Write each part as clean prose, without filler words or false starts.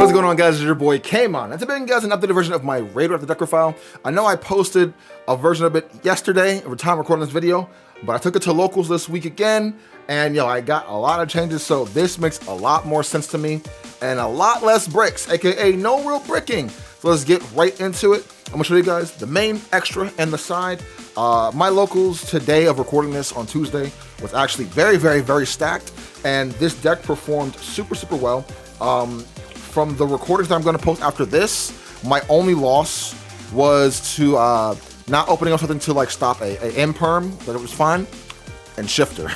What is going on, guys? It's your boy Kamon, and today, guys, an updated version of my Raidraptor deck profile. I know I posted a version of it yesterday, every time recording this video, but I took it to locals this week again, and I got a lot of changes, so this makes a lot more sense to me, and a lot less bricks, aka no real bricking. So let's get right into it. I'm gonna show you guys the main, extra, and the side. My locals today of recording this on Tuesday was actually very stacked, and this deck performed super well. From the recordings that I'm going to post after this, my only loss was to not opening up something to like stop a imperm, but it was fine, and Shifter.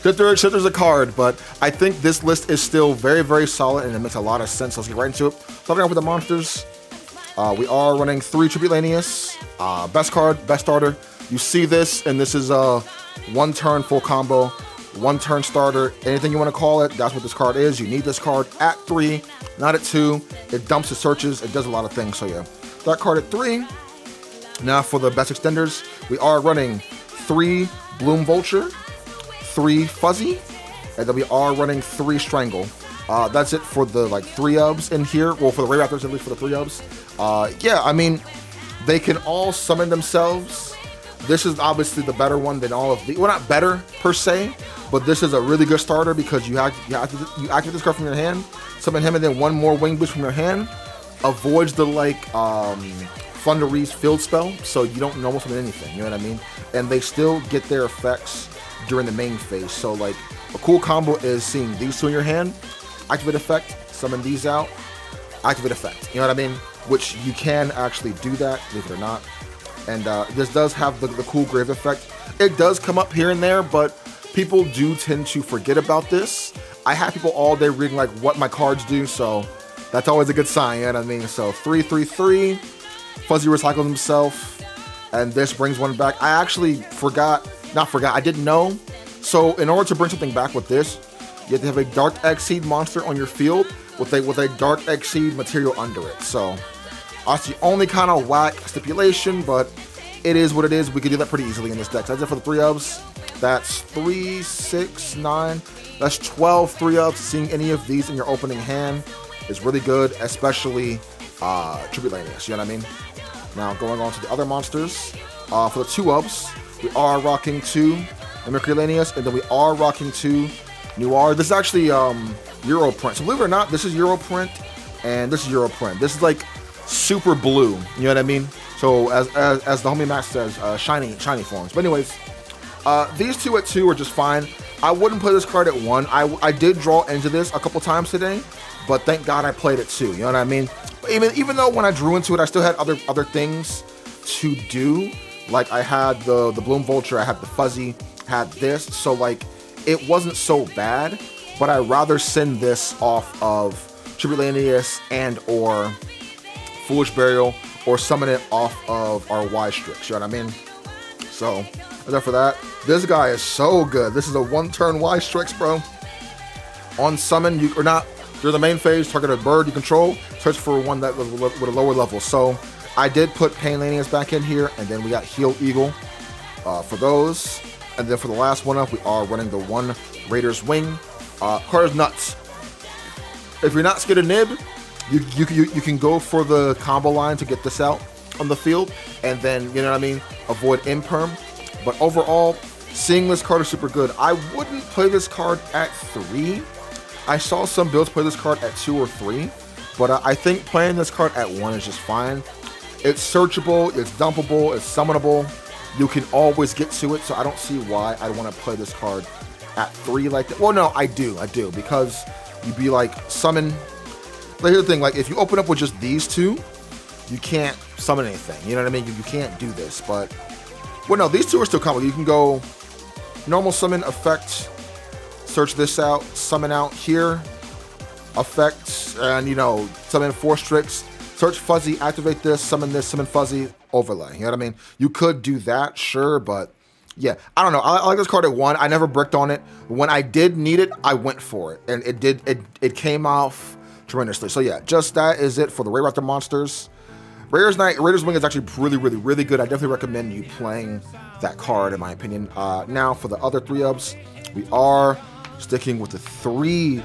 Shifter's a card, but I think this list is still very solid, and it makes a lot of sense. Let's get right into it. Starting off with the monsters, we are running 3 Tribulaneus, best card, best starter. You see this, and this is a 1 turn full combo. 1 turn starter, anything you want to call it, that's what this card is. You need this card at 3, not at 2. It dumps the searches, it does a lot of things, so yeah. That card at 3. Now for the best extenders, we are running 3 Bloom Vulture, 3 Fuzzy, and then we are running 3 Strangle. That's it for the 3-ubs in here. Well, for the Raidraptors, at least for the 3-ubs. Yeah, I mean, they can all summon themselves. This is obviously the better one than all of the, well, not better per se, but this is a really good starter because you activate this card from your hand, summon him, and then 1 more Wing Boost from your hand. Avoids the Thunderease field spell, so you don't normal summon anything, you know what I mean? And they still get their effects during the main phase. So a cool combo is seeing these 2 in your hand, activate effect, summon these out, activate effect, you know what I mean? Which you can actually do that, believe it or not. And this does have the cool grave effect. It does come up here and there, but people do tend to forget about this. I have people all day reading what my cards do, so that's always a good sign, you know what I mean? So 3/3/3, Fuzzy recycles himself, and this brings 1 back. I actually I didn't know. So in order to bring something back with this, you have to have a Dark Exceed monster on your field with a Dark Exceed material under it. So that's the only kind of whack stipulation, but it is what it is. We can do that pretty easily in this deck. So that's it for the 3-ubs. That's 3, 6, 9. That's 12 3-ubs. Seeing any of these in your opening hand is really good, especially Tribulaneus, you know what I mean? Now going on to the other monsters. For the 2-ubs, we are rocking 2 Tribulaneus, and then we are rocking 2 Noir. This is actually Euro print. So believe it or not, this is Euro print, and this is Euro print. This is super blue, you know what I mean? So as the homie Matt says, shiny forms. But anyways, these 2 at 2 are just fine. I wouldn't play this card at 1. I did draw into this a couple times today, but thank God I played it 2, you know what I mean? Even though when I drew into it, I still had other things to do. I had the Bloom Vulture, I had the Fuzzy, had this, so it wasn't so bad, but I'd rather send this off of Tribulaneus and or Foolish Burial, or summon it off of our Y-Strix, you know what I mean? So, enough for that. This guy is so good. This is a 1-turn Y-Strix, bro. On summon, during the main phase, target a bird you control, search for one that was with a lower level. So, I did put Painlanius back in here, and then we got Heal Eagle for those. And then for the last one up, we are running the 1 Raider's Wing. Card is nuts. If you're not scared of Nib, you can go for the combo line to get this out on the field, and then, you know what I mean, avoid imperm. But overall, seeing this card is super good. I wouldn't play this card at 3. I saw some builds play this card at 2 or 3, but I think playing this card at 1 is just fine. It's searchable, it's dumpable, it's summonable. You can always get to it, so I don't see why I'd want to play this card at 3 like that. Well, no, I do, because you'd be summon. Here's the thing, if you open up with just these 2, you can't summon anything, you know what I mean? You can't do this, but, well, no, these 2 are still common. You can go normal summon, effect, search this out, summon out here, effect, and, summon 4 Strix, search Fuzzy, activate this, summon Fuzzy, overlay, you know what I mean? You could do that, sure, but, yeah, I don't know. I like this card at 1. I never bricked on it. When I did need it, I went for it, and it came off tremendously. So yeah, just that is it for the Raidraptor monsters. Raiders Wing is actually really good. I definitely recommend you playing that card, in my opinion. Now for the other 3-ubs, we are sticking with the 3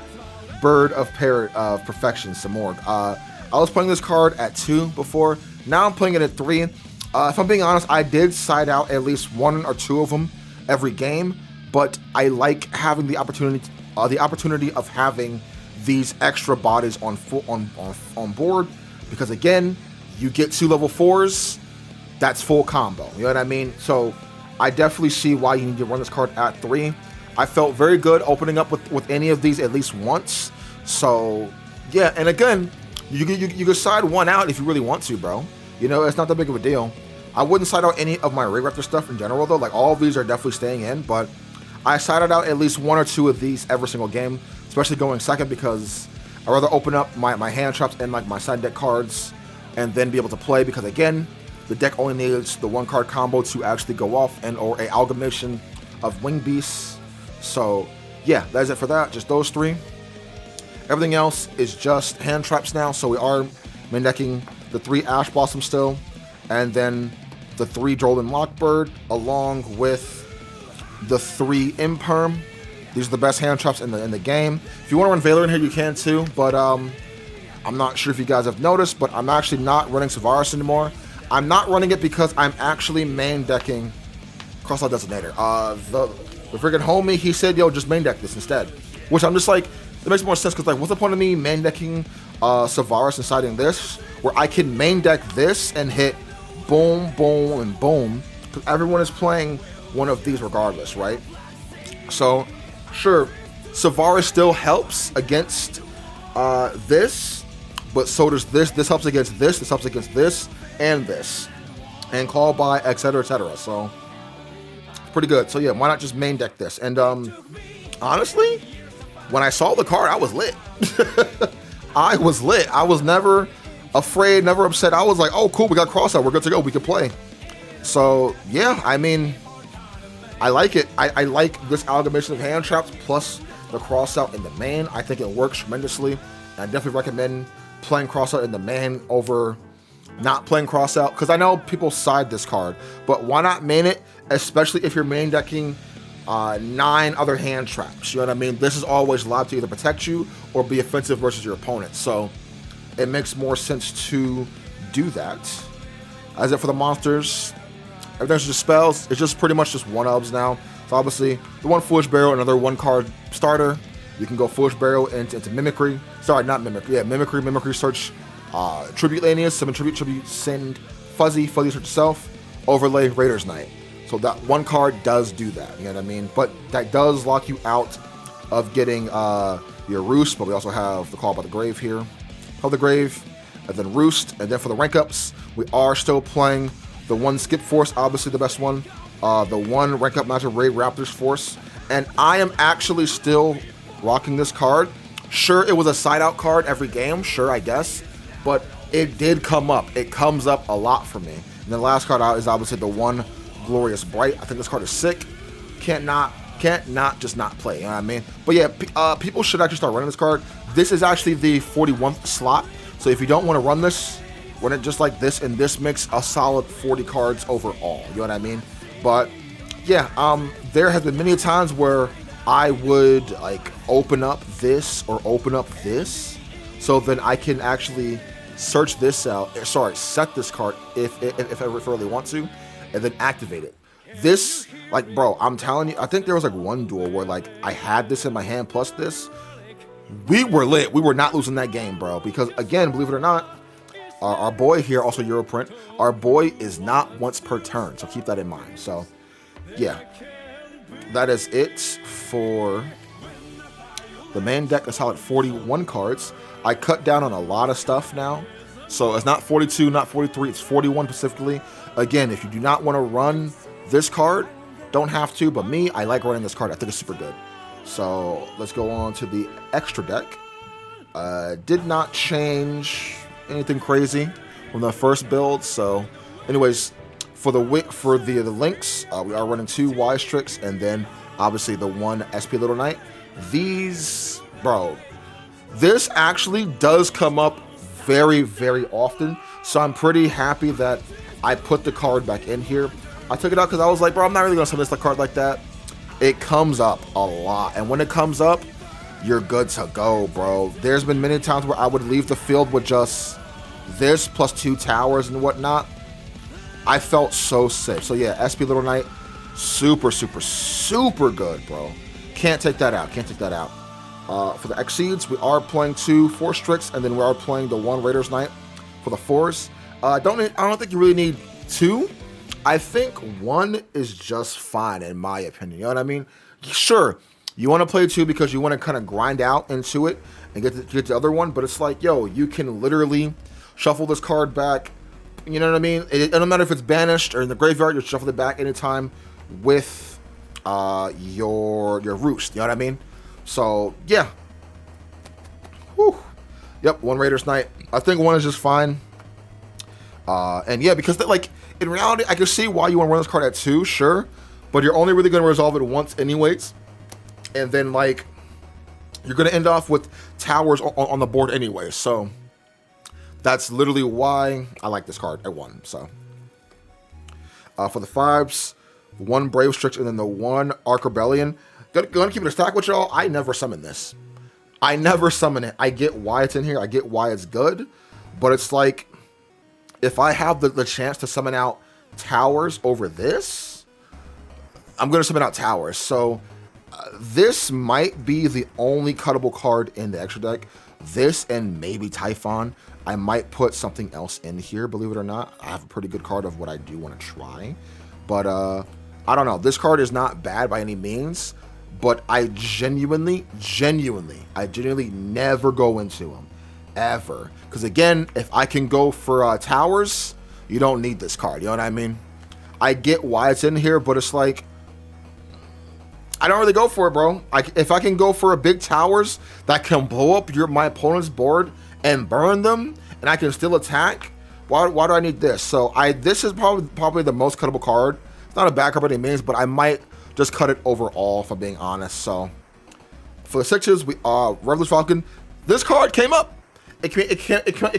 Bird of Perfection some more. I was playing this card at 2 before. Now I'm playing it at 3. If I'm being honest, I did side out at least 1 or 2 of them every game, but I like having the opportunity of having these extra bodies on board, because again, you get 2 level 4s, that's full combo. You know what I mean? So I definitely see why you need to run this card at 3. I felt very good opening up with any of these at least once. So yeah, and again, you can side 1 out if you really want to, bro. You know, it's not that big of a deal. I wouldn't side out any of my Raidraptor stuff in general though. Like, all of these are definitely staying in, but I sided out at least 1 or 2 of these every single game, especially going second, because I'd rather open up my hand traps and like my side deck cards and then be able to play, because again, the deck only needs the 1 card combo to actually go off, and or a amalgamation of wing beasts. So yeah, that's it for that. Just those 3. Everything else is just hand traps now. So we are main decking the 3 Ash Blossom still, and then the 3 Drolan Lockbird, along with the 3 Imperm. These are the best hand traps in the game. If you want to run Valor in here, you can too, but I'm not sure if you guys have noticed, but I'm actually not running Savaris anymore. I'm not running it because I'm actually main decking Crossout Designator. The freaking homie, he said, yo, just main deck this instead. Which I'm just like, it makes more sense, because like, what's the point of me main decking Savaris and siding this, where I can main deck this and hit boom, boom, and boom, because everyone is playing one of these regardless, right? So, sure, Savaris still helps against this, but so does this. This helps against this, this helps against this, and this. And Call by, etc., etc. So, pretty good. So yeah, why not just main deck this? And honestly, when I saw the card, I was lit. I was lit. I was never afraid, never upset. I was like, oh cool, we got Crossout, we're good to go, we can play. So yeah, I mean, I like it. I like this amalgamation of hand traps plus the Crossout in the main. I think it works tremendously. I definitely recommend playing Crossout in the main over not playing Crossout, because I know people side this card, but why not main it, especially if you're main decking 9 other hand traps. You know what I mean? This is always allowed to either protect you or be offensive versus your opponent, so it makes more sense to do that. As it for the monsters, everything's just spells. It's just pretty much just 1-ubs now. So obviously, the 1 Foolish Burial, another 1 card starter. You can go Foolish Burial into Mimicry. Sorry, not Mimicry. Yeah, Mimicry search Tribute Lanius, summon Tribute, send Fuzzy search itself, overlay Raider's Knight. So that 1 card does do that, you know what I mean? But that does lock you out of getting your Roost, but we also have the Call by the Grave here. Call the Grave, and then Roost, and then for the rank ups, we are still playing the 1 Skip Force, obviously the best one, the 1 rank up matchup Raidraptor's Force, and I am actually still rocking this card. Sure, it was a side out card every game, sure, I guess, but it did come up. It comes up a lot for me. And the last card out is obviously the 1 Glorious Bright. I think this card is sick. Can't not just not play, you know what I mean? But yeah, people should actually start running this card. This is actually the 41st slot, so if you don't want to run this, run it just like this, and this makes a solid 40 cards overall, you know what I mean? But yeah, there has been many times where I would like open up this or open up this, so then I can actually search this out, set this card if I really want to, and then activate it. This, like, bro, I'm telling you, I think there was like 1 duel where like I had this in my hand plus this. We were lit. We were not losing that game, bro, because again, believe it or not, our boy here, also Europrint, our boy is not once per turn, so keep that in mind. So yeah, that is it for the main deck. A solid 41 cards. I cut down on a lot of stuff now, so it's not 42, not 43, it's 41 specifically. Again, if you do not want to run this card, don't have to, but me, I like running this card. I think it's super good. So let's go on to the extra deck. Did not change anything crazy from the first build. So anyways, for the links, we are running 2 Wise Tricks, and then obviously the 1 SP Little Knight. These, bro, this actually does come up very, very often, so I'm pretty happy that I put the card back in here. I took it out because I was like, bro, I'm not really going to summon this card like that. It comes up a lot, and when it comes up, you're good to go, bro. There's been many times where I would leave the field with just this plus 2 towers and whatnot. I felt so safe. So yeah, SP Little Knight, super, super, super good, bro. Can't take that out. Can't take that out. For the Exceeds, we are playing 2 Force Strix, and then we are playing the 1 Raiders Knight for the Force. I don't think you really need 2. I think 1 is just fine, in my opinion. You know what I mean? Sure, you want to play 2 because you want to kind of grind out into it and get the other one, but it's like, yo, you can literally shuffle this card back. You know what I mean? It doesn't matter if it's banished or in the graveyard, you shuffle it back anytime with your Roost. You know what I mean? So, yeah. Whew. Yep, 1 Raiders Knight. I think 1 is just fine. And yeah, because like in reality, I can see why you want to run this card at 2, sure, but you're only really going to resolve it once anyways. And then like you're going to end off with towers on the board anyway. So that's literally why I like this card at 1. So for the 5s, 1 Brave Strix and then the 1 Arc Rebellion. Gonna keep it a stack with y'all. I never summon this. I never summon it. I get why it's in here. I get why it's good. But it's like, if I have the chance to summon out towers over this, I'm going to summon out towers. So this might be the only cuttable card in the extra deck. This and maybe Typhon. I might put something else in here, believe it or not. I have a pretty good card of what I do want to try. But I don't know. This card is not bad by any means. But I genuinely never go into them. Ever. Because again, if I can go for towers, you don't need this card. You know what I mean? I get why it's in here, but it's like, I don't really go for it, bro. If I can go for a big towers that can blow up my opponent's board and burn them, and I can still attack, why do I need this? So this is probably the most cuttable card. It's not a bad card by any means, but I might just cut it overall, if I'm being honest. So for the 6s, we Revolution Falcon. This card came up. It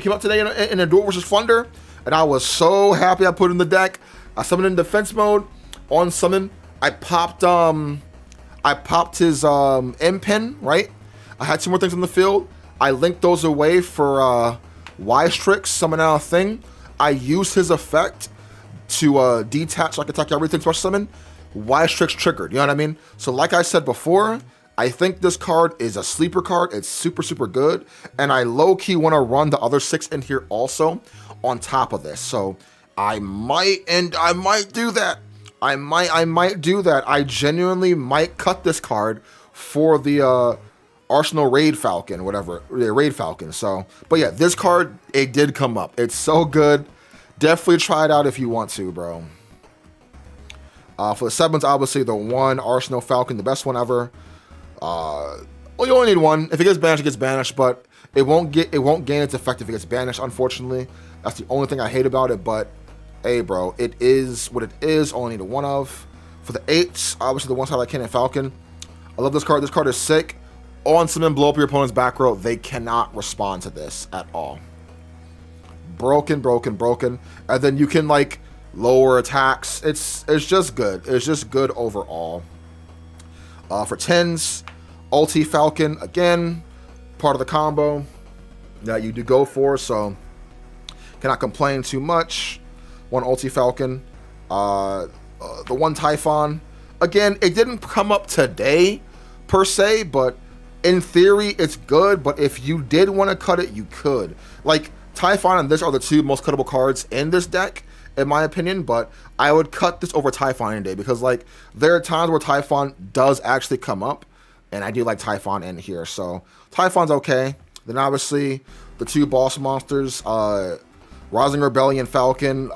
came up today in a Duel versus Thunder, and I was so happy I put it in the deck. I summoned in defense mode. On summon, I popped his M-Pen, right? I had 2 more things on the field. I linked those away for Y-Strix, summon out a thing. I used his effect to detach like attack everything special summon. Y-Strix triggered, you know what I mean? So like I said before, I think this card is a sleeper card. It's super, super good. And I low-key want to run the other 6 in here also on top of this. So I might do that. I might do that. I genuinely might cut this card for the Arsenal Raid Falcon, whatever. Raid Falcon. So, but yeah, this card, it did come up. It's so good. Definitely try it out if you want to, bro. For the 7s, obviously the 1 Arsenal Falcon, the best one ever. Well, you only need 1. If it gets banished, it gets banished, but it won't gain its effect if it gets banished, unfortunately. That's the only thing I hate about it, but hey, bro, it is what it is. Only need 1 of. For the 8s, obviously the 1 Cannon Falcon. I love this card. This card is sick. On summon, blow up your opponent's back row. They cannot respond to this at all. Broken. And then you can like lower attacks. It's just good. It's just good overall. For 10s, Ulti Falcon, again, part of the combo that you do go for, so cannot complain too much. 1 Ulti Falcon. The 1 Typhon. Again, it didn't come up today, per se, but in theory, it's good, but if you did want to cut it, you could. Like, Typhon and this are the 2 most cuttable cards in this deck, in my opinion, but I would cut this over Typhon any day, because, like, there are times where Typhon does actually come up, and I do like Typhon in here, so Typhon's okay. Then, obviously, the 2 boss monsters, Rising Rebellion Falcon,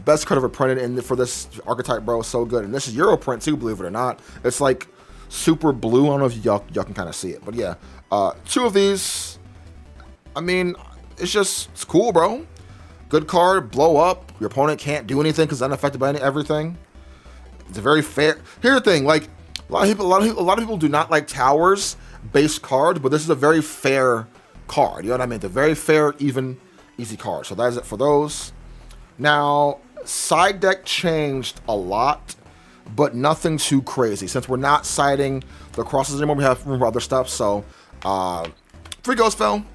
best card ever printed for this archetype, bro, so good. And this is Europrint, too, believe it or not. It's, like, super blue. I don't know if y'all can kind of see it, but yeah. 2 of these, I mean, it's cool, bro. Good card, blow up. Your opponent can't do anything because it's unaffected by everything. It's a very fair. Here's the thing, like a lot of people do not like towers based cards, but this is a very fair card. You know what I mean? It's a very fair, even, easy card. So that's it for those. Now, side deck changed a lot but nothing too crazy. Since we're not siding the crosses anymore, we have room for other stuff. So 3 Ghost Fell,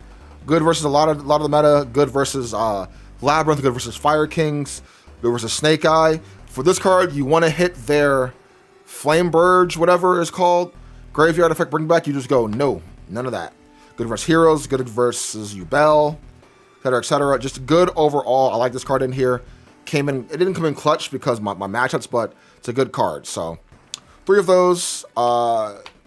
good versus a lot of the meta, good versus Labyrinth, good versus Fire Kings, good versus Snake Eye. For this card, you want to hit their Flame Burge, whatever it's called, Graveyard Effect Bring Back. You just go, no, none of that. Good versus Heroes, good versus Yubel, etc., etc. Just good overall. I like this card in here. Came in, it didn't come in clutch because my matchups, but it's a good card. So 3 of those,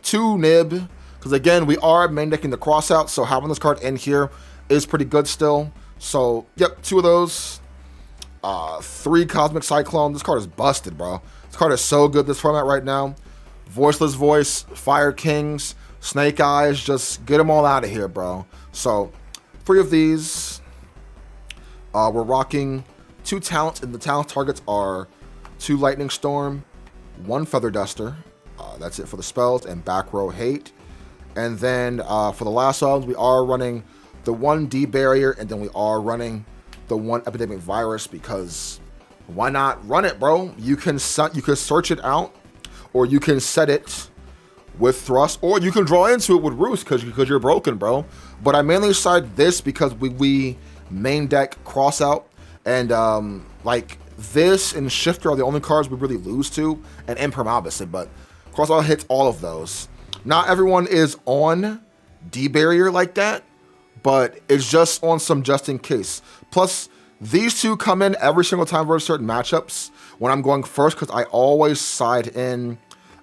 2 Nib, because again, we are main decking the crossout, so having this card in here is pretty good still. So, yep, 2 of those. 3 Cosmic Cyclone. This card is busted, bro. This card is so good this format right now. Voiceless Voice, Fire Kings, Snake Eyes, just get them all out of here, bro. So, 3 of these. We're rocking 2 talents, and the talent targets are 2 Lightning Storm, 1 Feather Duster. That's it for the spells, and Back Row Hate. And then for the last ones, we are running the 1 D Barrier, and then we are running the 1 Epidemic Virus, because why not run it, bro? You can search it out, or you can set it with Thrust, or you can draw into it with Roost because you're broken, bro. But I mainly side this because we main deck cross out, and like this and Shifter are the only cards we really lose to, and Imperm obviously, but cross out hits all of those. Not everyone is on D Barrier like that, but it's just on some just in case. Plus, these 2 come in every single time versus certain matchups when I'm going first, because I always side in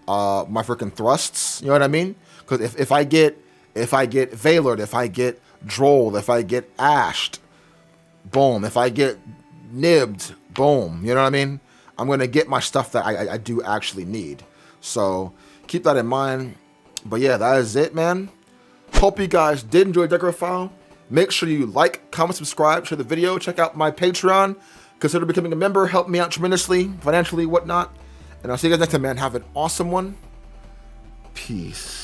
my freaking thrusts. You know what I mean? Because if I get Veilored, if I get Drolled, if I get Ashed, boom. If I get Nibbed, boom. You know what I mean? I'm gonna get my stuff that I do actually need. So keep that in mind. But yeah, that is it, man. Hope you guys did enjoy the Deck File. Make sure you like, comment, subscribe, share the video, check out my Patreon. Consider becoming a member, help me out tremendously, financially, whatnot. And I'll see you guys next time, man. Have an awesome one. Peace.